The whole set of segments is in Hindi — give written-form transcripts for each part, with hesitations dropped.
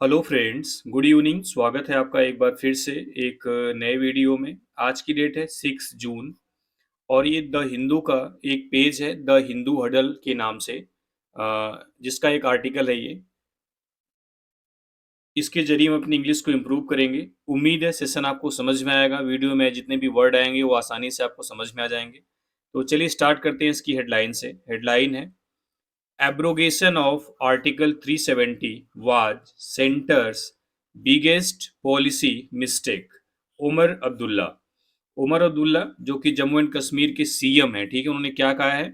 Hello friends, good evening. स्वागत है आपका एक बार फिर से एक नए वीडियो में। आज की डेट है 6 जून और ये द हिंदू का एक पेज है, द हिंदू हडल के नाम से, जिसका एक आर्टिकल है ये। इसके जरिए हम अपनी इंग्लिश को इम्प्रूव करेंगे। उम्मीद है सेशन आपको समझ में आएगा। वीडियो में जितने भी वर्ड आएंगे वो आसानी से आपको समझ में आ जाएंगे। तो चलिए स्टार्ट करते हैं इसकी हेडलाइन से। हेडलाइन है Abrogation of Article 370 was Centre's biggest policy mistake। Omar Abdullah. Omar Abdullah जो कि जम्मू एंड कश्मीर के सीएम हैं, ठीक है, उन्होंने क्या कहा है?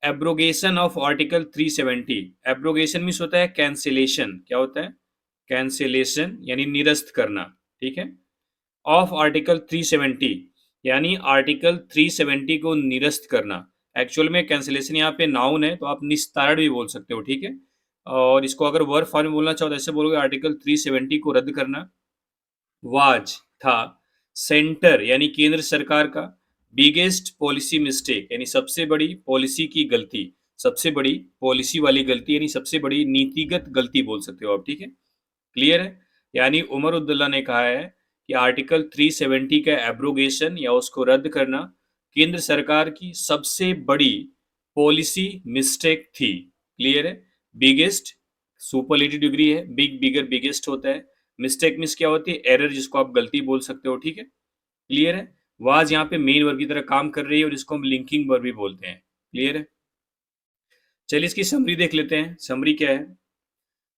Abrogation of article 370। Abrogation means होता है कैंसिलेशन। क्या होता है? कैंसिलेशन यानी निरस्त करना, ठीक है, ऑफ आर्टिकल 370 यानी आर्टिकल 370 को निरस्त करना। एक्चुअल में कैंसिलेशन यहाँ पे नाउन है, तो आप निस्तारण भी बोल सकते हो, ठीक है। और इसको अगर वर्ब फॉर्म में बोलना चाहो तो ऐसे बोलोगे, आर्टिकल 370 को रद्द करना वाज था सेंटर यानी केंद्र सरकार का बिगेस्ट पॉलिसी मिस्टेक यानी सबसे बड़ी पॉलिसी की गलती, सबसे बड़ी पॉलिसी वाली गलती यानी सबसे बड़ी नीतिगत गलती बोल सकते हो आप, ठीक है। क्लियर है? यानी उमर अब्दुल्ला ने कहा है कि आर्टिकल 370 का एब्रोगेशन या उसको रद्द करना केंद्र सरकार की सबसे बड़ी पॉलिसी मिस्टेक थी। क्लियर है? बिगेस्ट सुपरलेटिव डिग्री है, बिग बिगर बिगेस्ट होता है। मिस्टेक मीन्स क्या होती है? एरर, जिसको आप गलती बोल सकते हो, ठीक है। क्लियर है? वाज यहाँ पे मेन वर्ब की तरह काम कर रही है और इसको हम लिंकिंग वर्ब भी बोलते हैं। क्लियर है? चलिए इसकी समरी देख लेते हैं। समरी क्या है?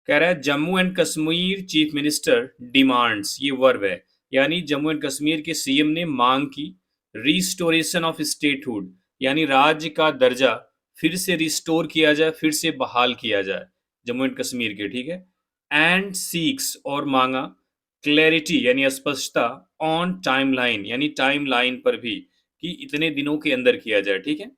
कह रहा है Jammu and Kashmir chief minister demands, ये वर्ब है, यानी जम्मू एंड कश्मीर के सीएम ने मांग की रिस्टोरेशन ऑफ स्टेटहुड यानी राज्य का दर्जा फिर से रिस्टोर किया जाए, फिर से बहाल किया जाए जम्मू एंड कश्मीर के, ठीक है। एंड सीक्स और मांगा क्लैरिटी यानी स्पष्टता ऑन टाइमलाइन यानी टाइमलाइन पर भी कि इतने दिनों के अंदर किया जाए, ठीक है।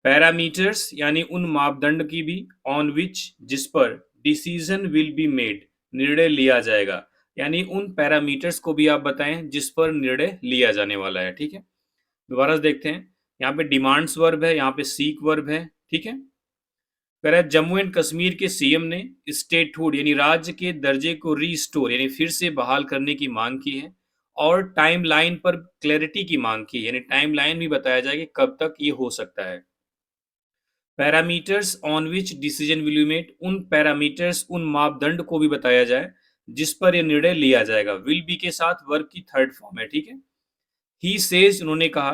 पैरामीटर्स यानी उन मापदंड की भी ऑन विच जिस पर डिसीजन विल बी मेड निर्णय लिया जाएगा, यानी उन पैरामीटर्स को भी आप बताएं जिस पर निर्णय लिया जाने वाला है, ठीक है। दोबारा से देखते हैं। यहाँ पे डिमांड्स वर्ब है, यहाँ पे सीक वर्ब है, ठीक है। कह रहा है जम्मू एंड कश्मीर के सीएम ने स्टेटहुड यानी राज्य के दर्जे को रीस्टोर यानी फिर से बहाल करने की मांग की है और टाइमलाइन पर क्लैरिटी की मांग की है, यानी टाइमलाइन भी बताया जाए कि कब तक ये हो सकता है। Parameters on which decision will be made, उन पैरामीटर्स उन मापदंड को भी बताया जाए जिस पर यह निर्णय लिया जाएगा। विल बी के साथ वर्ब की थर्ड फॉर्म है, ठीक है। ही सेज, उन्होंने कहा,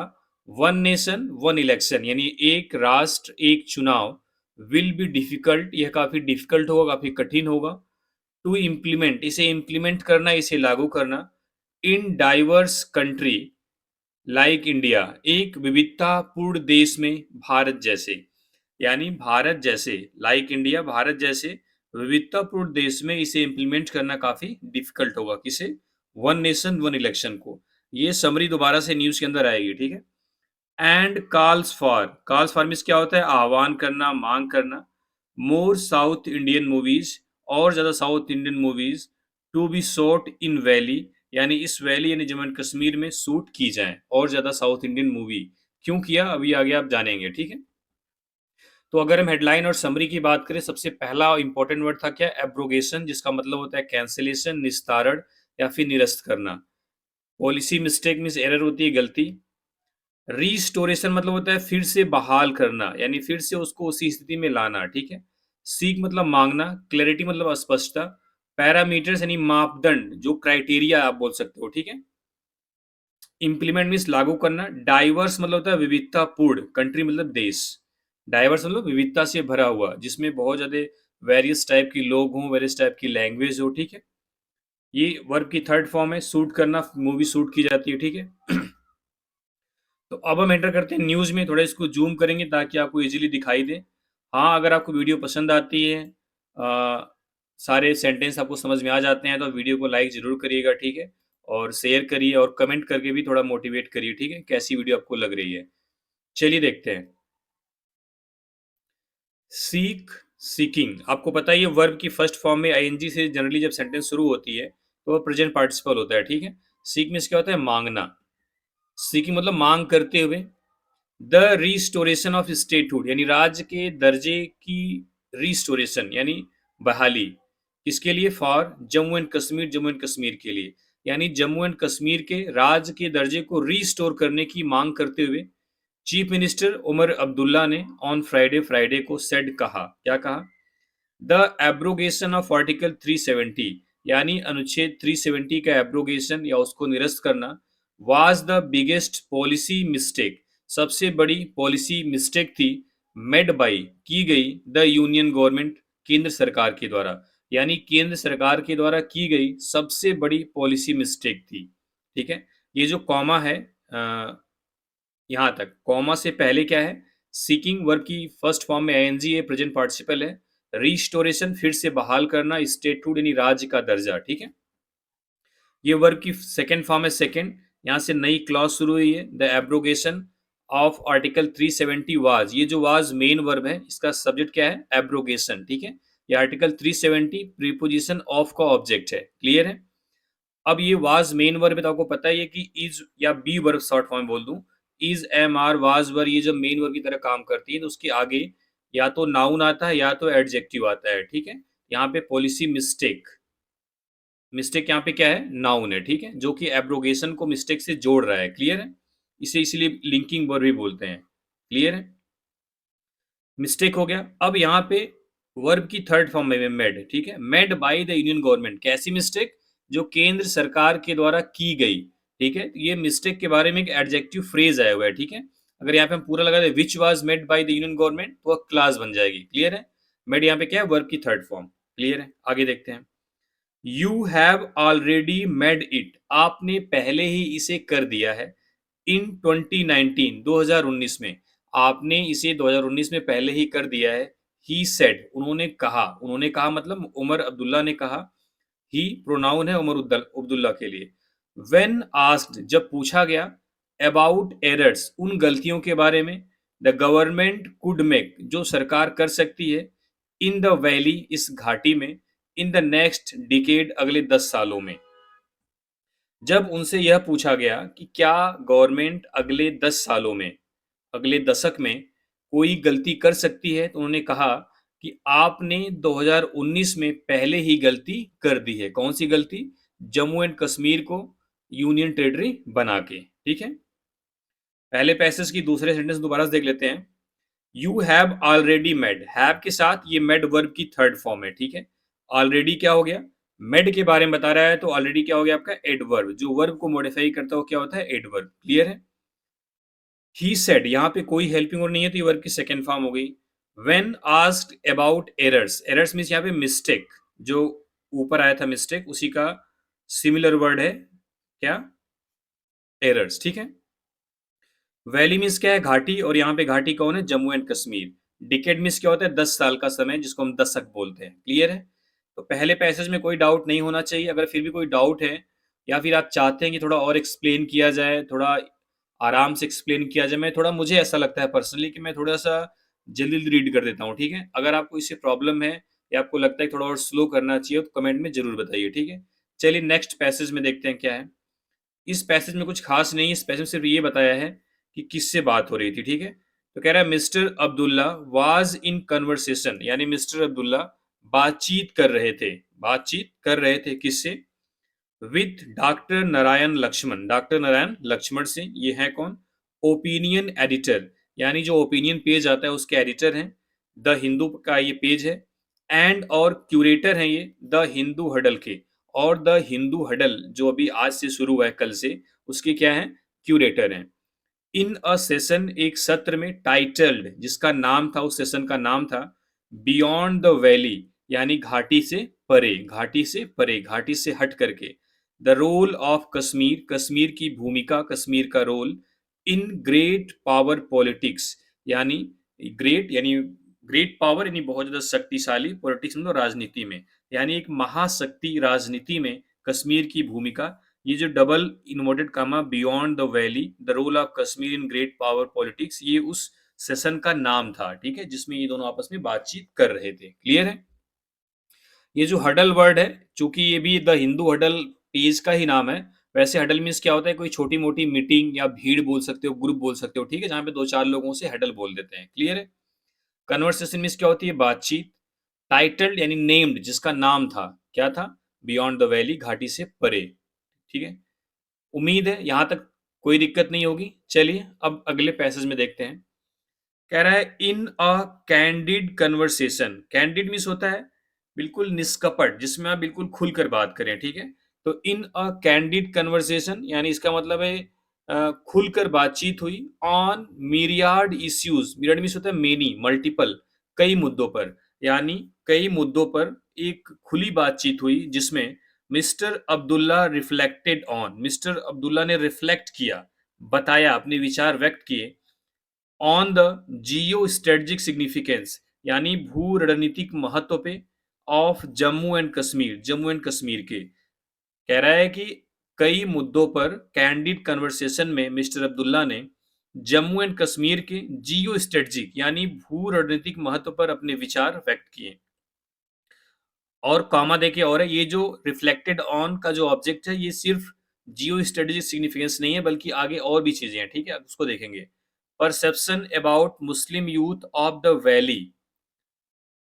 वन नेशन वन इलेक्शन यानी एक राष्ट्र एक चुनाव विल बी डिफिकल्ट, यह काफी डिफिकल्ट होगा, काफी कठिन होगा। टू इम्प्लीमेंट, इसे इम्प्लीमेंट करना, इसे लागू करना। In diverse country like India, एक विविधतापूर्ण देश में भारत जैसे, यानी भारत जैसे, लाइक इंडिया भारत जैसे विविधतापूर्ण देश में इसे इम्प्लीमेंट करना काफी डिफिकल्ट होगा। किसे? वन नेशन वन इलेक्शन को। ये समरी दोबारा से न्यूज के अंदर आएगी, ठीक है। एंड कॉल्स फॉर मीन्स क्या होता है? आह्वान करना, मांग करना। मोर साउथ इंडियन मूवीज, और ज्यादा south Indian movies to be shot in valley यानी इस वैली यानी जम्मू एंड कश्मीर में शूट की जाए, और ज्यादा साउथ इंडियन मूवी। क्यों किया अभी आगे आप जानेंगे, ठीक है। तो अगर हम हेडलाइन और समरी की बात करें, सबसे पहला इंपॉर्टेंट वर्ड था क्या? एब्रोगेशन, जिसका मतलब होता है कैंसिलेशन, निस्तारण या फिर निरस्त करना। पॉलिसी मिस्टेक मीन्स एरर होती है, गलती। रीस्टोरेशन मतलब होता है फिर से बहाल करना यानी फिर से उसको उसी स्थिति में लाना, ठीक है। सीक मतलब मांगना, क्लैरिटी मतलब स्पष्टता, पैरामीटर्स यानी मापदंड, जो क्राइटेरिया आप बोल सकते हो, ठीक है। इंप्लीमेंट मीन्स लागू करना। डाइवर्स मतलब होता है विविधतापूर्ण, कंट्री मतलब देश। डाइवर्स मतलब विविधता से भरा हुआ, जिसमें बहुत ज्यादा वेरियस टाइप के लोग हों, वेरियस टाइप की लैंग्वेज हो, ठीक है। ये वर्ब की थर्ड फॉर्म है, शूट करना, मूवी शूट की जाती है, ठीक है। तो अब हम एंटर करते हैं न्यूज में। थोड़ा इसको जूम करेंगे ताकि आपको इजीली दिखाई दे। हाँ, अगर आपको वीडियो पसंद आती है, सारे सेंटेंस आपको समझ में आ जाते हैं, तो वीडियो को लाइक जरूर करिएगा, ठीक है। और शेयर करिए और कमेंट करके भी थोड़ा मोटिवेट करिए, ठीक है, कैसी वीडियो आपको लग रही है। चलिए देखते हैं। सीक, सीकिंग, आपको पता ही है वर्ब की फर्स्ट फॉर्म में आईएनजी से जनरली जब सेंटेंस शुरू होती है तो वह प्रेजेंट पार्टिसिपल होता है, ठीक है। सीक मीन्स क्या होता है? मांगना। सीकिंग मतलब मांग करते हुए। द रिस्टोरेशन ऑफ स्टेटहुड यानी राज्य के दर्जे की रिस्टोरेशन यानी बहाली। किसके लिए? For Jammu and Kashmir, Jammu and Kashmir के लिए, यानी जम्मू एंड कश्मीर के राज्य के दर्जे को रीस्टोर करने की मांग करते हुए चीफ मिनिस्टर उमर अब्दुल्ला ने ऑन फ्राइडे को सेड कहा, क्या कहा? द एब्रोगेशन ऑफ आर्टिकल 370, यानी अनुच्छेद 370 का एब्रोगेशन या उसको निरस्त करना, was the biggest policy mistake, सबसे बड़ी पॉलिसी मिस्टेक थी, मेड बाई, की गई, द यूनियन गवर्नमेंट, केंद्र सरकार के द्वारा, यानी केंद्र सरकार के द्वारा की गई सबसे बड़ी पॉलिसी मिस्टेक थी। ठीक है, ये जो कॉमा है यहाँ तक, कॉमा से पहले क्या है? सीकिंग वर्ब की फर्स्ट फॉर्म में आईएनजी है, प्रेजेंट पार्टिसिपल है। रिस्टोरेशन फिर से बहाल करना, स्टेटहुड यानी राज्य का दर्जा। ठीक है, ये वर्ब की सेकंड फॉर्म है सेकंड, यहाँ से नई क्लॉज शुरू हुई है। The abrogation of article 370 was, ये जो वाज मेन वर्ब है, इसका सब्जेक्ट क्या है? एब्रोगेशन। ठीक है, ये आर्टिकल 370 प्रीपोजिशन ऑफ का ऑब्जेक्ट है। क्लियर है? अब ये वाज मेन वर्ब है तो आपको पता ही है कि इज या बी वर्ब शॉर्ट फॉर्म बोल दूं, is, am, are, was verb ये जब मेन वर्ब की तरह काम करती है तो उसके आगे या तो नाउन आता है या तो एडजेक्टिव आता है। ठीक है, यहाँ पे पॉलिसी मिस्टेक, मिस्टेक यहाँ पे क्या है? नाउन है। ठीक है, जो कि एब्रोगेशन को मिस्टेक से जोड़ रहा है। क्लियर है? इसे इसीलिए लिंकिंग वर्ब भी बोलते हैं। क्लियर है? मिस्टेक हो गया। अब यहाँ पे वर्ब की थर्ड फॉर्म में मेड। ठीक है, made by the union government, कैसी मिस्टेक? जो केंद्र सरकार के द्वारा की गई। ठीक है, ये मिस्टेक के बारे में एक एडजेक्टिव फ्रेज आया हुआ है। ठीक है, अगर यहाँ पे हम पूरा लगा दे which was made by the union government तो वह क्लास बन जाएगी। क्लियर है? मेड यहाँ पे क्या है? वर्ब की थर्ड फॉर्म। क्लियर है? आगे देखते हैं। You have already made it, आपने पहले ही इसे कर दिया है। इन 2019, 2019 में, आपने इसे 2019 में पहले ही कर दिया है। ही सेड, उन्होंने कहा, उन्होंने कहा मतलब उमर अब्दुल्ला ने कहा। ही प्रोनाउन है उमर अब्दुल्ला के लिए। व्हेन आस्क्ड, जब पूछा गया, अबाउट एरर्स, उन गलतियों के बारे में, द गवर्नमेंट कुड मेक, जो सरकार कर सकती है, इन द वैली, इस घाटी में, इन द नेक्स्ट डिकेड, अगले 10 सालों में। जब उनसे यह पूछा गया कि क्या गवर्नमेंट अगले 10 सालों में, अगले दशक में कोई गलती कर सकती है, तो उन्होंने कहा कि आपने 2019 में पहले ही गलती कर दी है। कौन सी गलती? जम्मू एंड कश्मीर को यूनियन टेरिटरी बना के। ठीक है, पहले पैसेज की दूसरे सेंटेंस दोबारा से देख लेते हैं। You have already made, have के साथ ये मेड वर्ब की थर्ड फॉर्म है। ठीक है, ऑलरेडी क्या हो गया? मेड के बारे में बता रहा है तो ऑलरेडी क्या हो गया आपका? एडवर्ब, जो वर्ब को मॉडिफाई करता हो क्या होता है? एडवर्ब। क्लियर है? ही सेड, यहाँ पे कोई हेल्पिंग वर्ब नहीं है तो ये वर्ब की सेकेंड फॉर्म हो गई। When asked about errors, errors means यहाँ पे मिस्टेक, जो ऊपर आया था मिस्टेक उसी का सिमिलर वर्ड है क्या? एरर्स। ठीक है, वैली मीन्स क्या है? घाटी, और यहाँ पे घाटी कौन है? Jammu and Kashmir. Decade means क्या होता है? 10 साल का समय, जिसको हम दशक बोलते हैं। क्लियर है? तो पहले पैसेज में कोई डाउट नहीं होना चाहिए। अगर फिर भी कोई डाउट है या फिर आप चाहते हैं कि थोड़ा और एक्सप्लेन किया जाए, थोड़ा आराम से एक्सप्लेन किया जाए, मैं थोड़ा, मुझे ऐसा लगता है पर्सनली कि मैं थोड़ा सा जल्दी जल्दी रीड कर देता हूँ। ठीक है, अगर आपको इससे प्रॉब्लम है या आपको लगता है कि थोड़ा और स्लो करना चाहिए तो कमेंट में जरूर बताइए। ठीक है, चलिए नेक्स्ट पैसेज में देखते हैं क्या है। इस पैसेज में कुछ खास नहीं है, इस पैसेज में सिर्फ ये बताया है कि किससे बात हो रही थी। ठीक है, तो कह रहा है mister Abdullah was in conversation, यानी मिस्टर अब्दुल्ला बातचीत कर रहे थे। बातचीत कर रहे थे किससे? With doctor Narayan Laxman, doctor Narayan Laxman से। ये है कौन? ओपिनियन एडिटर, यानी जो ओपिनियन पेज आता है उसके एडिटर हैं। द हिंदू का ये पेज है। एंड और क्यूरेटर हैं ये द हिंदू हडल के, और द हिंदू हडल जो अभी आज से शुरू हुआ है, कल से, उसके क्या है? क्यूरेटर हैं। इन अ सेशन, एक सत्र में, टाइटल्ड, जिसका नाम था, उस सेशन का नाम था बियॉन्ड द वैली, यानी घाटी से परे, घाटी से परे, घाटी से हट करके। The role of Kashmir, Kashmir की भूमिका, कश्मीर का role. In great power politics, यानी ग्रेट यानी ग्रेट पावर यानी बहुत ज्यादा शक्तिशाली, पॉलिटिक्स में तो राजनीति में, यानी एक महाशक्ति राजनीति में कश्मीर की भूमिका। ये जो double inverted comma beyond the valley, the role of Kashmir in great power politics, ये उस सेशन का नाम था। ठीक है, जिसमें ये दोनों आपस में बातचीत कर रहे थे। क्लियर है? ये जो हडल वर्ड है, चूंकि ये भी द हिंदू हडल पेज का ही नाम है, वैसे हडल मीन्स क्या होता है? कोई छोटी मोटी मीटिंग या भीड़ बोल सकते हो, ग्रुप बोल सकते हो। ठीक है, जहां पे दो चार लोगों से हडल बोल देते हैं। क्लियर है? कन्वर्सेशन मीन्स क्या होती है? बातचीत। टाइटल्ड यानी नेम्ड, जिसका नाम था, क्या था, बियॉन्ड द वैली, घाटी से परे। ठीक है, उम्मीद है यहां तक कोई दिक्कत नहीं होगी। चलिए अब अगले पैसेज में देखते हैं। कह रहा है in a candid conversation, candid means होता है बिल्कुल निष्कपट, जिसमें आप बिल्कुल खुलकर बात करें। ठीक है, तो इन अ कैंडिड कन्वर्सेशन यानी इसका मतलब है खुलकर बातचीत हुई ऑन मिरियाड इश्यूज, मिरियाड मीन्स होता है मेनी, मल्टीपल, कई मुद्दों पर, यानी कई मुद्दों पर एक खुली बातचीत हुई जिसमें mister Abdullah reflected on, mister Abdullah ने रिफ्लेक्ट किया, बताया, अपने विचार व्यक्त किए on the Jio strategic significance यानी भू रणनीतिक महत्व पे of Jammu and Kashmir, Jammu and Kashmir के। कह रहा है कि कई मुद्दों पर कैंडिड कन्वर्सेशन में मिस्टर अब्दुल्ला ने जम्मू एंड कश्मीर के जियो स्ट्रेटजिक यानी भू रणनीतिक महत्व पर अपने विचार व्यक्त किए। और कॉमा देके और है, ये जो रिफ्लेक्टेड ऑन का जो ऑब्जेक्ट है ये सिर्फ जियो स्ट्रेटेजिक सिग्निफिकेंस नहीं है, बल्कि आगे और भी चीजें हैं। ठीक है, उसको देखेंगे। Perception about Muslim youth of the valley,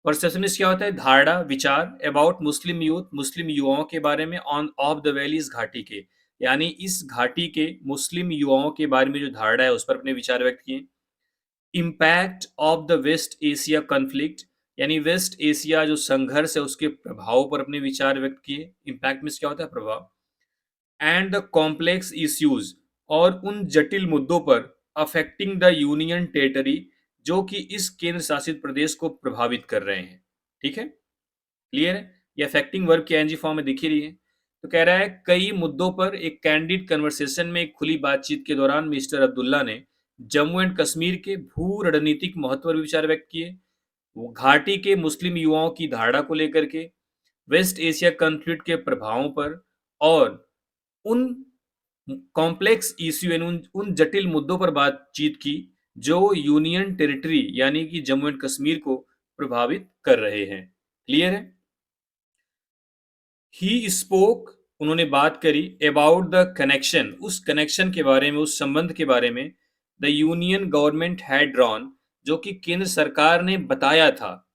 perception क्या होता है, धारणा, विचार, अबाउट मुस्लिम यूथ, मुस्लिम युवाओं के बारे में, ऑन ऑफ द वैली, इस घाटी के, यानी इस घाटी के मुस्लिम युवाओं के बारे में जो धारणा है उस पर अपने विचार व्यक्त किए। Impact of the west Asia conflict यानी वेस्ट एशिया जो संघर्ष है उसके प्रभाव पर अपने विचार व्यक्त किए। इम्पैक्ट में क्या होता है, प्रभाव। एंड द कॉम्प्लेक्स इश्यूज और उन जटिल मुद्दों पर अफेक्टिंग द यूनियन टेरिटरी जो कि इस केंद्र शासित प्रदेश को प्रभावित कर रहे हैं। ठीक है, क्लियर है, ये अफेक्टिंग वर्ब की एनजी फॉर्म में दिख ही रही है। तो कह रहा है कई मुद्दों पर एक कैंडिड कन्वर्सेशन में एक खुली बातचीत के दौरान मिस्टर अब्दुल्ला ने जम्मू एंड कश्मीर के भू रणनीतिक महत्व पर विचार व्यक्त किए, वो घाटी के मुस्लिम युवाओं की धारणा को लेकर के, वेस्ट एशिया कॉन्फ्लिक्ट के प्रभावों पर, और उन कॉम्प्लेक्स इश्यू यानी उन जटिल मुद्दों पर बातचीत की जो यूनियन टेरिटरी यानी कि जम्मू एंड कश्मीर को प्रभावित कर रहे हैं। क्लियर है, ही स्पोक, उन्होंने बात करी, अबाउट द कनेक्शन, उस कनेक्शन के बारे में, उस संबंध के बारे में, the union government had drawn, जो कि केंद्र सरकार ने बताया था,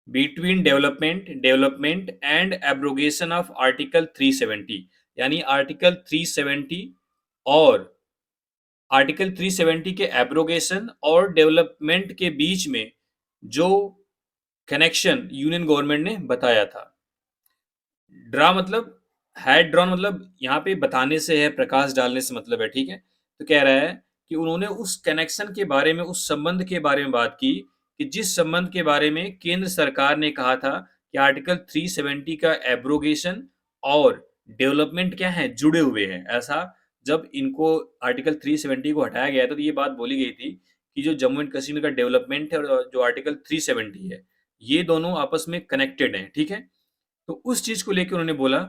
between development and abrogation of article 370, यानी आर्टिकल 370 और आर्टिकल 370 के एब्रोगेशन और डेवलपमेंट के बीच में जो कनेक्शन यूनियन गवर्नमेंट ने बताया था। ड्रा मतलब, हैड ड्रॉन मतलब यहाँ पे बताने से है, प्रकाश डालने से मतलब है। ठीक है, तो कह रहा है कि उन्होंने उस कनेक्शन के बारे में, उस संबंध के बारे में बात की कि जिस संबंध के बारे में केंद्र सरकार ने कहा था कि आर्टिकल 370 का एब्रोगेशन और डेवलपमेंट क्या है, जुड़े हुए हैं। ऐसा जब इनको आर्टिकल 370 को हटाया गया था तो ये बात बोली गई थी कि जो जम्मू एंड कश्मीर का डेवलपमेंट है और जो आर्टिकल 370 है ये दोनों आपस में कनेक्टेड हैं। ठीक है, तो उस चीज को लेकर उन्होंने बोला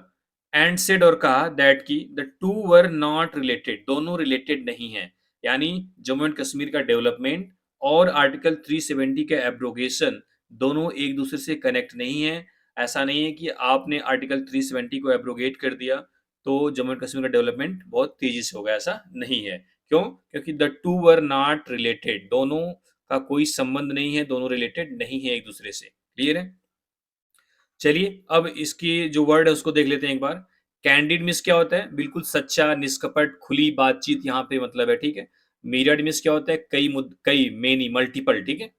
एंड सेड, और कहा दैट की the two were not related, दोनों रिलेटेड नहीं है, यानी जम्मू एंड कश्मीर का डेवलपमेंट और आर्टिकल 370 का एब्रोगेशन दोनों एक दूसरे से कनेक्ट नहीं है। ऐसा नहीं है कि आपने आर्टिकल 370 को एब्रोगेट कर दिया तो जम्मू एंड कश्मीर का डेवलपमेंट बहुत तेजी से होगा, ऐसा नहीं है। क्यों? क्योंकि the two were not related, दोनों का कोई संबंध नहीं है, दोनों रिलेटेड नहीं है एक दूसरे से। क्लियर है? चलिए अब इसकी जो वर्ड है उसको देख लेते हैं एक बार। कैंडिड मीन्स क्या होता है, बिल्कुल सच्चा, निष्कपट, खुली बातचीत यहाँ पे मतलब है। ठीक है, मिरर्ड मीन्स क्या होता है, कई, मेनी, मल्टीपल। ठीक है,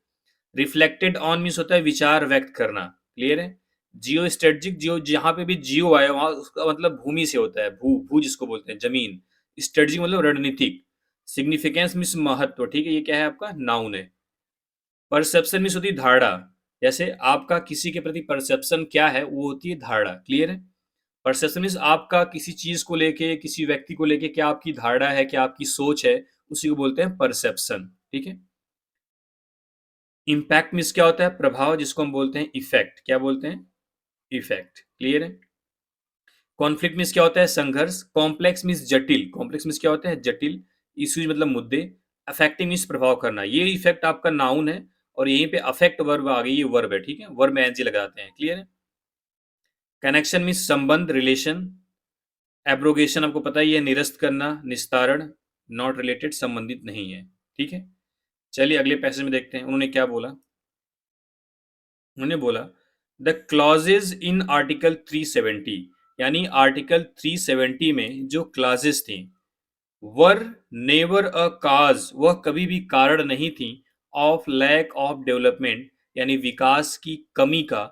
रिफ्लेक्टेड ऑन मीन्स होता है विचार व्यक्त करना। क्लियर है, जियो स्ट्रेटजिक, जियो जहाँ पे भी जियो आया वहां उसका मतलब भूमि से होता है, भू भू जिसको बोलते हैं, जमीन। स्ट्रेटजिक मतलब रणनीतिक। सिग्निफिकेंस मीन्स महत्व। ठीक है, ये क्या है, आपका नाउन है। परसेप्शन मीन्स होती है धारणा, जैसे आपका किसी के प्रति परसेप्शन क्या है वो होती है धारणा। क्लियर है, परसेप्शन मीन्स आपका किसी चीज को लेके, किसी व्यक्ति को लेके क्या आपकी धारणा है, क्या आपकी सोच है, उसी को बोलते हैं परसेप्शन। ठीक है, इम्पैक्ट मीन्स क्या होता है, प्रभाव, जिसको हम बोलते हैं इफेक्ट। क्या बोलते हैं, इफेक्ट। क्लियर है, कॉन्फ्लिक्ट मीन्स क्या होता है, संघर्ष। कॉम्प्लेक्स मीन्स जटिल, कॉम्प्लेक्स मीन्स क्या होता है, जटिल। इश्यूज मतलब मुद्दे। अफेक्टिंग मीन्स प्रभाव करना, ये इफेक्ट आपका नाउन है और यहीं पे अफेक्ट वर्ब आ गई, ये वर्ब है। ठीक है, वर्ब में एनजी लगाते हैं। क्लियर है, कनेक्शन मीन्स संबंध, रिलेशन। एब्रोगेशन आपको पता ही है, निरस्त करना, निस्तारण। नॉट रिलेटेड, संबंधित नहीं है। ठीक है, चलिए अगले पैसेज में देखते हैं उन्होंने क्या बोला। उन्होंने बोला द क्लॉजेज इन आर्टिकल 370, यानी आर्टिकल 370 में जो क्लॉजेज थी, वर नेवर अ काज, वह कभी भी कारण नहीं थी, ऑफ लैक ऑफ डेवलपमेंट, यानी विकास की कमी का,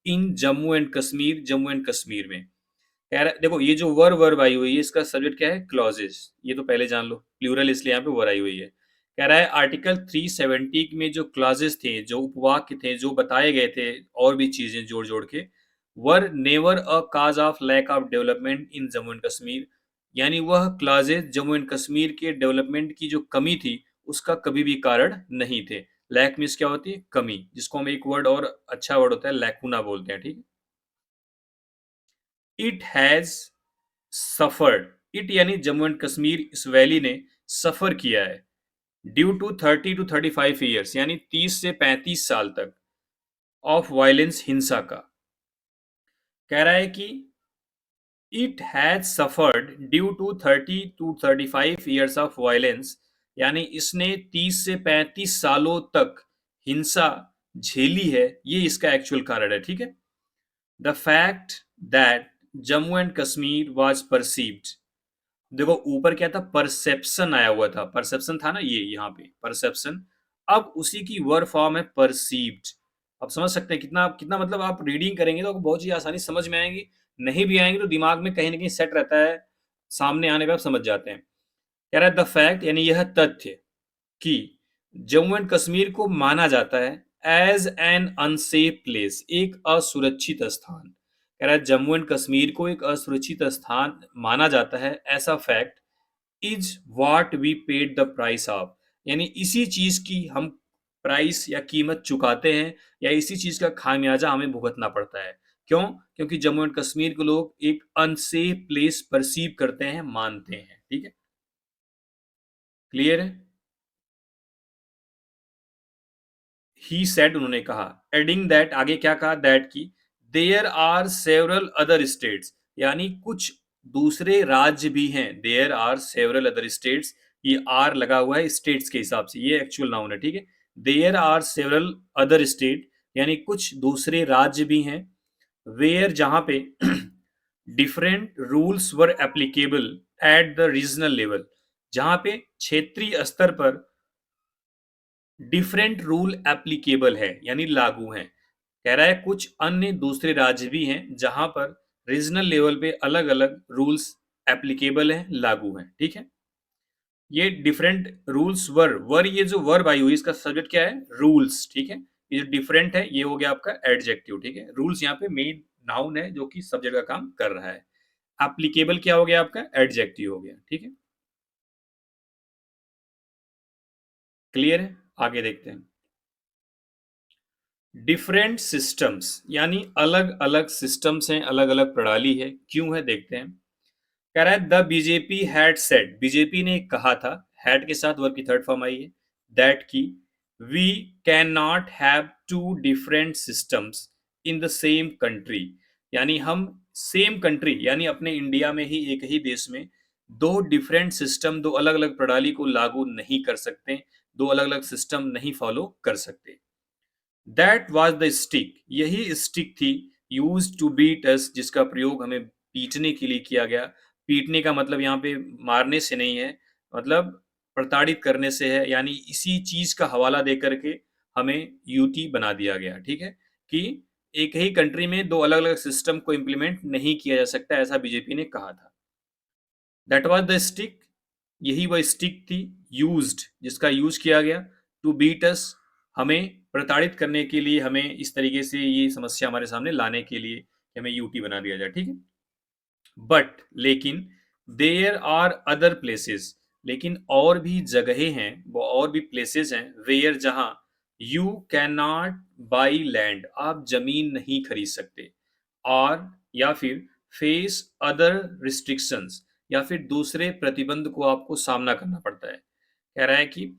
इन जम्मू एंड कश्मीर, जम्मू एंड कश्मीर में। कह रहा है, देखो ये जो वर्ब आई हुई है, इसका सब्जेक्ट क्या है? क्लॉजेस। ये तो पहले जान लो, प्लूरल इसलिए यहाँ पे वर आई हुई है। कह रहा है आर्टिकल 370 में जो क्लॉजेस थे, जो उपवाक्य थे, जो बताए गए थे, और भी चीजें जोड़ जोड़ के, were never a cause of lack of development in Jammu and Kashmir, यानी वह क्लॉजेस जम्मू एंड कश्मीर के डेवलपमेंट की जो कमी थी, उसका कभी भी कारण नहीं थे। लैक मीन्स क्या होती है? कमी, जिसको हम एक वर्ड और अच्छा वर्ड होता है लैकुना बोलते हैं, ठीक है। इट हैज सफर्ड, इट यानी जम्मू एंड कश्मीर, इस वैली ने सफर किया है, ड्यू टू 30 to 35 ईयर्स, यानी 30 से 35 साल तक, ऑफ वायलेंस, हिंसा का। कह रहा है कि it has suffered due to 30 to 35 years of violence, यानी इसने 30 से 35 सालों तक हिंसा झेली है, ये इसका एक्चुअल कारण है, ठीक है। The fact that Jammu and Kashmir was perceived, देखो ऊपर क्या था? परसेप्शन आया हुआ था, परसेप्शन था ना, ये यहाँ पे परसेप्शन, अब उसी की वर्ब फॉर्म है परसीव्ड। अब समझ सकते हैं कितना कितना, मतलब आप रीडिंग करेंगे तो आपको बहुत चीज आसानी से समझ में आएंगी, नहीं भी आएंगे तो दिमाग में कहीं ना कहीं सेट रहता है, सामने आने पे आप समझ जाते हैं। कह रहा है द फैक्ट, यानी यह तथ्य कि जम्मू एंड कश्मीर को माना जाता है एज एन अनसेफ प्लेस, एक असुरक्षित स्थान। कह रहा है जम्मू एंड कश्मीर को एक असुरक्षित स्थान माना जाता है, ऐसा fact is what we paid the price of, यानी इसी चीज की हम प्राइस या कीमत चुकाते हैं, या इसी चीज का खामियाजा हमें भुगतना पड़ता है। क्यों? क्योंकि जम्मू एंड कश्मीर को लोग एक अनसेफ प्लेस परसीव करते हैं, मानते हैं, ठीक है। क्लियर है? ही सेड, उन्होंने कहा, एडिंग दैट, आगे क्या कहा? दैट की there are several other states, यानी कुछ दूसरे राज्य भी हैं। There are several other states, ये आर लगा हुआ है स्टेट्स के हिसाब से, ये एक्चुअल नाउन है, ठीक है। There are several other state, यानी कुछ दूसरे राज्य भी हैं, वेयर, जहां पे different rules were applicable at the regional level, जहां पे क्षेत्रीय स्तर पर डिफरेंट रूल एप्लीकेबल है, यानी लागू हैं। कह रहा है कुछ अन्य दूसरे राज्य भी हैं जहां पर रीजनल लेवल पे अलग अलग रूल्स एप्लीकेबल हैं, लागू हैं, ठीक है। ये डिफरेंट रूल्स वर ये जो वर्ब आई हुई, इसका सब्जेक्ट क्या है? रूल्स, ठीक है। ये जो डिफरेंट है, ये हो गया आपका एडजेक्टिव, ठीक है। रूल्स यहाँ पे मेन नाउन है जो कि सब्जेक्ट का काम कर रहा है। एप्लीकेबल क्या हो गया आपका? एडजेक्टिव हो गया, ठीक है। क्लियर है? आगे देखते हैं। डिफरेंट सिस्टम्स, यानी अलग अलग सिस्टम्स हैं, अलग अलग प्रणाली है, क्यों है देखते हैं। कह रहा है the BJP had said, BJP ने कहा था, हैड के साथ वर्ब की थर्ड फॉर्म आई है, दैट की we can not have two different systems in the same country, यानी हम सेम कंट्री, यानी अपने इंडिया में ही, एक ही देश में दो डिफरेंट सिस्टम, दो अलग अलग प्रणाली को लागू नहीं कर सकते, दो अलग अलग सिस्टम नहीं फॉलो कर सकते। दैट वॉज द स्टिक, यही स्टिक थी, यूज टू बीट अस, जिसका प्रयोग हमें पीटने के लिए किया गया। पीटने का मतलब यहाँ पे मारने से नहीं है, मतलब प्रताड़ित करने से है, यानी इसी चीज का हवाला दे करके हमें यूटी बना दिया गया, ठीक है। कि एक ही कंट्री में दो अलग अलग सिस्टम को इम्प्लीमेंट नहीं किया जा सकता, ऐसा बीजेपी ने कहा था। दैट वॉज द स्टिक, यही वह स्टिक थी, यूज्ड, जिसका यूज किया गया, टू बीट अस, हमें प्रताड़ित करने के लिए, हमें इस तरीके से ये समस्या हमारे सामने लाने के लिए कि हमें यूटी बना दिया जाए, ठीक है। बट, लेकिन, देयर आर अदर प्लेसेस, लेकिन और भी जगहें हैं, वो और भी प्लेसेस हैं, वेयर, जहां you can not by land, आप जमीन नहीं खरीद सकते, और या फिर फेस अदर रिस्ट्रिक्शंस, या फिर दूसरे प्रतिबंध को आपको सामना करना पड़ता है। कह रहा है कि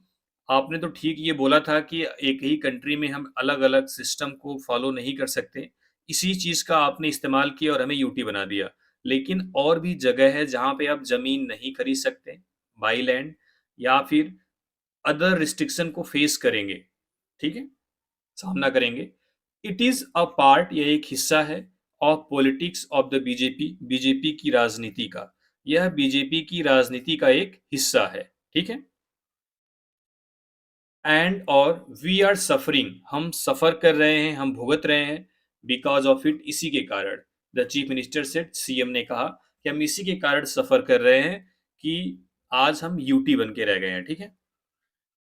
आपने तो ठीक ये बोला था कि एक ही कंट्री में हम अलग अलग सिस्टम को फॉलो नहीं कर सकते, इसी चीज का आपने इस्तेमाल किया और हमें यूटी बना दिया, लेकिन और भी जगह है जहां पे आप जमीन नहीं खरीद सकते, बाई लैंड, या फिर अदर रिस्ट्रिक्शन को फेस करेंगे, ठीक है, सामना करेंगे। इट इज अ पार्ट, यह एक हिस्सा है, of politics of the BJP, BJP की राजनीति का। यह बीजेपी की राजनीति का एक हिस्सा है, ठीक है। एंड और वी आर सफरिंग, हम सफर कर रहे हैं, हम भुगत रहे हैं, बिकॉज ऑफ इट, इसी के कारण। The chief minister said, CM ने कहा कि हम इसी के कारण सफर कर रहे हैं कि आज हम यूटी बन के रह गए हैं, ठीक है।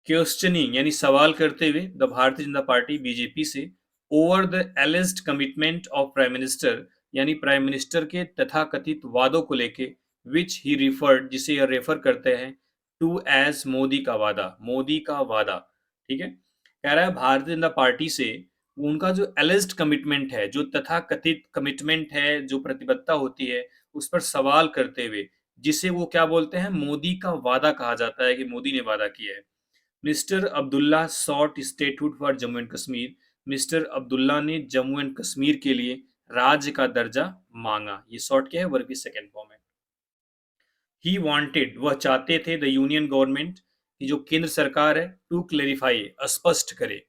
क्वेश्चनिंग यानी सवाल करते हुए the Bharatiya Janata party BJP से over the alleged commitment of prime minister, यानी प्राइम मिनिस्टर के तथाकथित वादों को लेके, विच ही रिफर्ड, जिसे यह रेफर करते हैं टू एज मोदी का वादा, मोदी का वादा, ठीक है। कह रहा है भारतीय जनता पार्टी से उनका जो एलिस्ड कमिटमेंट है, जो तथाकथित कमिटमेंट है, जो प्रतिबद्धता होती है, उस पर सवाल करते हुए, जिसे वो क्या बोलते हैं, मोदी का वादा कहा जाता है कि मोदी ने वादा किया है। Mister Abdullah sought statehood for Jammu and Kashmir, mister Abdullah ने जम्मू एंड कश्मीर के लिए राज्य का दर्जा मांगा। ये सॉट क्या है, वर्ब की सेकंड फॉर्म है। ही वांटेड, वह चाहते थे, द यूनियन गवर्नमेंट, की जो केंद्र सरकार है, टू क्लेरिफाई, स्पष्ट करे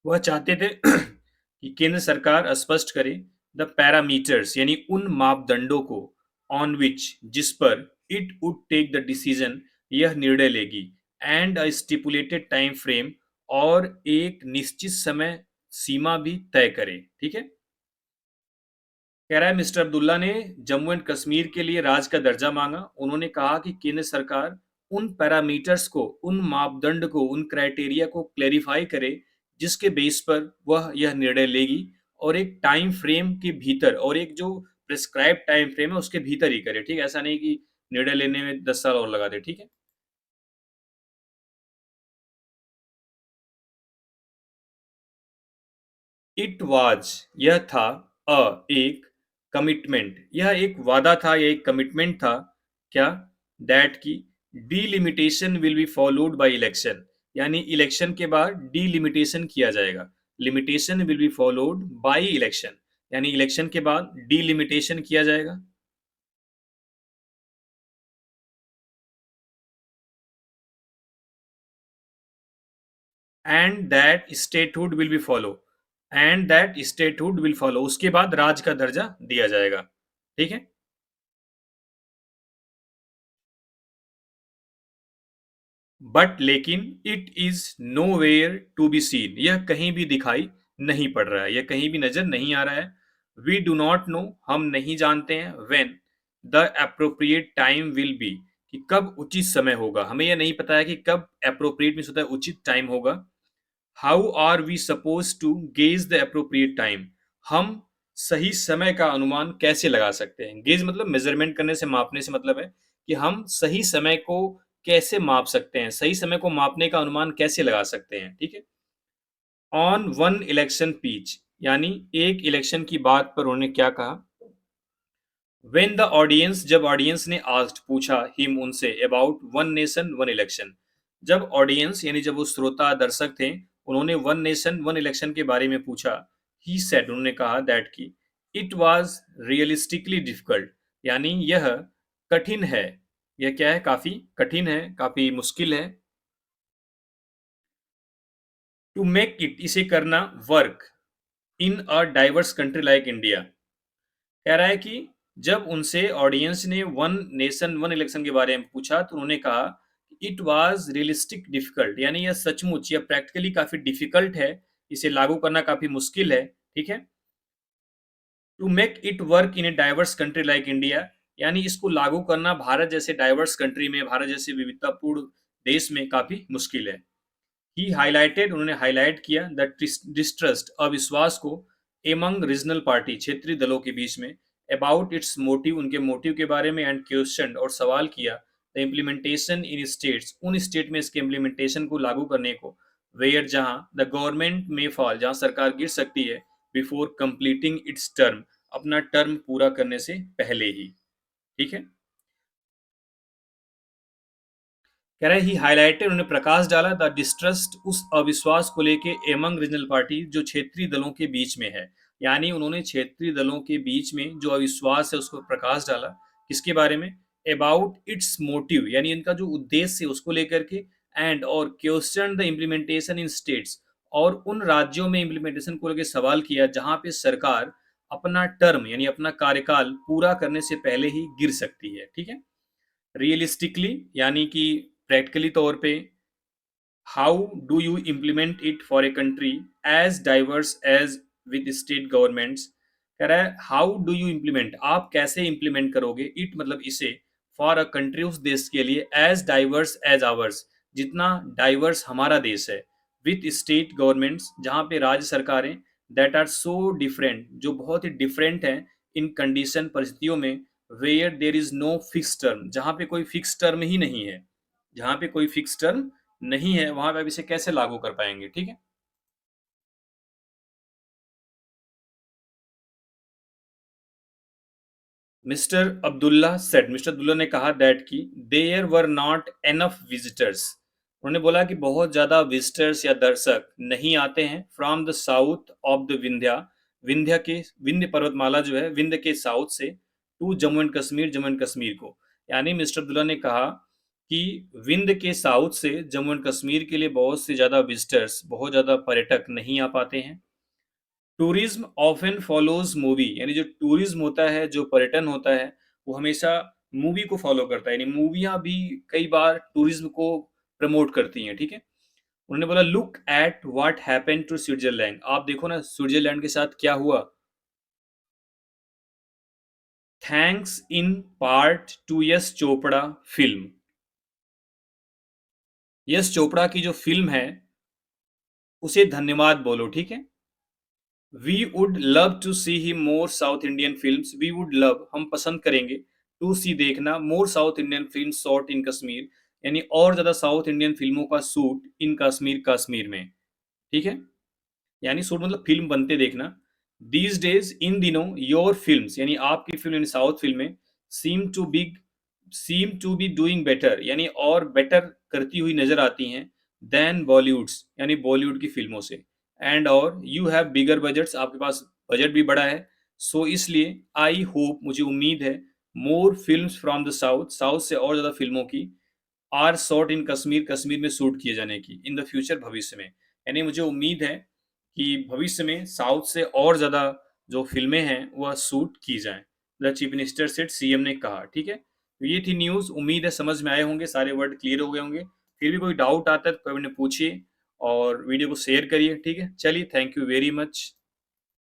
वह चाहते थे कि केंद्र सरकार स्पष्ट करे द पैरामीटर्स, यानी उन मापदंडों को, ऑन विच, जिस पर, it would take the decision, यह निर्णय लेगी, and a stipulated time frame, और एक निश्चित समय सीमा भी तय करे, ठीक है। कह रहा है मिस्टर अब्दुल्ला ने जम्मू एंड कश्मीर के लिए राज्य का दर्जा मांगा। उन्होंने कहा कि केंद्र सरकार उन पैरामीटर्स को, उन मापदंड को, उन क्राइटेरिया को क्लेरिफाई करे, जिसके बेस पर वह यह निर्णय लेगी, और एक टाइम फ्रेम के भीतर, और एक जो प्रिस्क्राइब टाइम फ्रेम है उसके भीतर ही करे, ठीक है। ऐसा नहीं कि निर्णय लेने में 10 साल और लगा दे, ठीक है। इट वाज, यह था, अ, एक, कमिटमेंट, यह एक वादा था, यह एक कमिटमेंट था, क्या, दैट की, delimitation will be followed by election, यानी इलेक्शन के बाद डीलिमिटेशन किया जाएगा। Limitation will be followed by election, यानी इलेक्शन के बाद डीलिमिटेशन किया जाएगा। And that statehood will be follow, and that statehood will follow, उसके बाद राज्य का दर्जा दिया जाएगा, ठीक है। बट लेकिन, it is nowhere to be seen, यह कहीं भी दिखाई नहीं पड़ रहा है, यह कहीं भी नजर नहीं आ रहा है। वी डू नॉट नो, हम नहीं जानते हैं, when the appropriate time will be, कि कब उचित समय होगा, हमें यह नहीं पता है कि कब अप्रोप्रिएट मीन्स होता है उचित टाइम होगा। How are we suppose to gauge the appropriate time, हम सही समय का अनुमान कैसे लगा सकते हैं। गेज मतलब मेजरमेंट करने से, मापने से मतलब है कि हम सही समय को कैसे माप सकते हैं, सही समय को मापने का अनुमान कैसे लगा सकते हैं, ठीक है। ऑन वन इलेक्शन पीच, यानी एक इलेक्शन की बात पर उन्होंने क्या कहा। वेन द ऑडियंस, जब ऑडियंस ने आस्क्ड, पूछा, हिम, उनसे, about one nation one election, जब ऑडियंस यानी जब वो श्रोता दर्शक थे, उन्होंने वन नेशन वन इलेक्शन के बारे में पूछा, ही सेड, उन्होंने कहा, दैट की, इट वाज रियलिस्टिकली डिफिकल्ट, यानी यह कठिन है, यह क्या है, काफी कठिन है, काफी मुश्किल है, टू मेक इट, इसे करना, work in a diverse country like India. कह रहा है कि जब उनसे ऑडियंस ने वन नेशन वन इलेक्शन के बारे में पूछा, तो उन्होंने कहा इट वाज रियलिस्टिक डिफिकल्ट, यानी यह सचमुच या प्रैक्टिकली काफी डिफिकल्ट है, इसे लागू करना काफी मुश्किल है, ठीक है। To make it work in a diverse country like India, यानी इसको लागू करना भारत जैसे डाइवर्स कंट्री में, भारत जैसे विविधतापूर्ण देश में काफी मुश्किल है। ही हाईलाइटेड, उन्होंने हाईलाइट किया, द डिस्ट्रस्ट, अविश्वास को, एमंग रीजनल पार्टी, क्षेत्रीय दलों के बीच में, अबाउट इट्स मोटिव, उनके मोटिव के बारे में, एंड क्वेश्चन, और सवाल किया, द इम्प्लीमेंटेशन इन स्टेट्स, उन स्टेट में इसके इम्प्लीमेंटेशन को लागू करने को, वेयर, जहां, द गवर्नमेंट में फॉल, जहां सरकार गिर सकती है, बिफोर कंप्लीटिंग इट्स टर्म, अपना टर्म पूरा करने से पहले ही, ठीक है। कह रहे ही हाईलाइटेड, उन्होंने प्रकाश डाला, द डिस्ट्रस्ट, उस अविश्वास को लेके, एमंग रीजनल पार्टी, जो क्षेत्रीय दलों के बीच में है, यानी उन्होंने क्षेत्रीय दलों के बीच में जो अविश्वास है उसको प्रकाश डाला, किसके बारे में, अबाउट इट्स मोटिव, यानी इनका जो उद्देश्य है उसको लेकर के, एंड और question the implementation in states, और उन राज्यों में इम्प्लीमेंटेशन को लेकर सवाल किया जहां पे सरकार अपना टर्म यानी अपना कार्यकाल पूरा करने से पहले ही गिर सकती है। ठीक है, रियलिस्टिकली यानी कि प्रैक्टिकली तौर पे how do you implement it for a country as diverse as with state governments. कह रहा है हाउ डू यू इम्प्लीमेंट, आप कैसे इम्प्लीमेंट करोगे इट मतलब इसे, फॉर अ कंट्री उस देश के लिए, एज डाइवर्स एज आवर्स जितना डाइवर्स हमारा देश है, विथ स्टेट गवर्नमेंट्स जहाँ पे राज्य सरकारें, दैट आर सो डिफरेंट जो बहुत ही डिफरेंट हैं इन कंडीशन परिस्थितियों में, where there is no fix term जहाँ पे कोई फिक्स टर्म ही नहीं है, जहाँ पे कोई फिक्स टर्म नहीं है वहां पे आप इसे कैसे लागू कर पाएंगे। ठीक है, मिस्टर अब्दुल्ला ने कहा दैट कि there were not enough visitors, उन्होंने बोला कि बहुत ज्यादा विजिटर्स या दर्शक नहीं आते हैं from the south of the Vindhya, Vindhya पर्वतमाला जो है विंध्य के साउथ से, टू जम्मू एंड कश्मीर को, यानी मिस्टर अब्दुल्ला ने कहा कि विंध्य के साउथ से जम्मू एंड कश्मीर के लिए बहुत से ज्यादा विजिटर्स, बहुत ज्यादा पर्यटक नहीं आ पाते हैं। टूरिज्म ऑफन फॉलोज मूवी, यानी जो टूरिज्म होता है, जो पर्यटन होता है, वो हमेशा मूवी को फॉलो करता है, यानी मूवियाँ भी कई बार टूरिज्म को प्रमोट करती हैं। ठीक है, उन्होंने बोला look at what happened to Switzerland, आप देखो ना स्विट्जरलैंड के साथ क्या हुआ, thanks in part to Yash Chopra film, Yash Chopra की जो फिल्म है उसे धन्यवाद बोलो। ठीक है, we would love to see ही more South Indian films, we would love हम पसंद करेंगे, टू सी देखना, more South Indian film shot in Kashmir, यानी और ज्यादा साउथ इंडियन फिल्मों का शूट इन कश्मीर, कश्मीर में। ठीक है, यानी शूट मतलब फिल्म बनते देखना। दीज डेज इन दिनों योर फिल्म्स, यानी आपकी फिल्म यानी साउथ फिल्में, seem to big seem to be doing better, यानी और बेटर करती हुई नजर आती हैं, देन बॉलीवुड्स यानी बॉलीवुड की फिल्मों से, एंड और यू हैव बिगर बजट्स, आपके पास बजट भी बड़ा है, सो इसलिए आई होप मुझे उम्मीद है, more films from the south, south से और ज़्यादा फिल्मों की, are shot in Kashmir, Kashmir में शूट किए जाने की, इन द फ्यूचर भविष्य में, यानी मुझे उम्मीद है कि भविष्य में साउथ से और ज़्यादा जो फिल्में हैं वह शूट की जाएं, the chief minister said, CM ने कहा। ठीक है, तो ये थी न्यूज़, उम्मीद है समझ में आए होंगे, सारे वर्ड क्लियर हो गए होंगे। फिर भी कोई डाउट आता है तो कमेंट में पूछिए और वीडियो को शेयर करिए। ठीक है, चलिए, थैंक यू वेरी मच।